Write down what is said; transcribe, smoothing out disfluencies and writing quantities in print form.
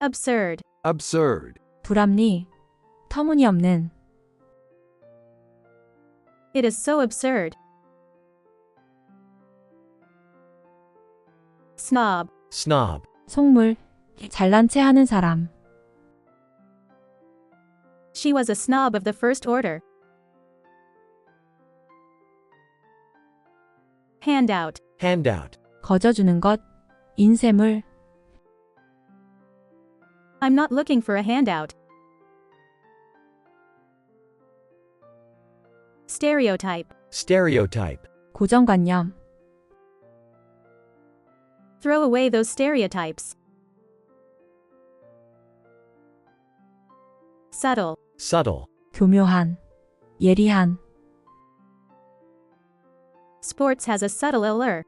absurd, absurd, 불합리, 터무니없는. it is so absurd. Snob, snob, 속물, 잘난 체 하는 사람. she was a snob of the first order. Handout, handout, 거저주는 것, 인쇄물. I'm not looking for a handout. Stereotype, stereotype, 고정관념. throw away those stereotypes. Subtle, subtle, 교묘한, 예리한. sports has a subtle allure.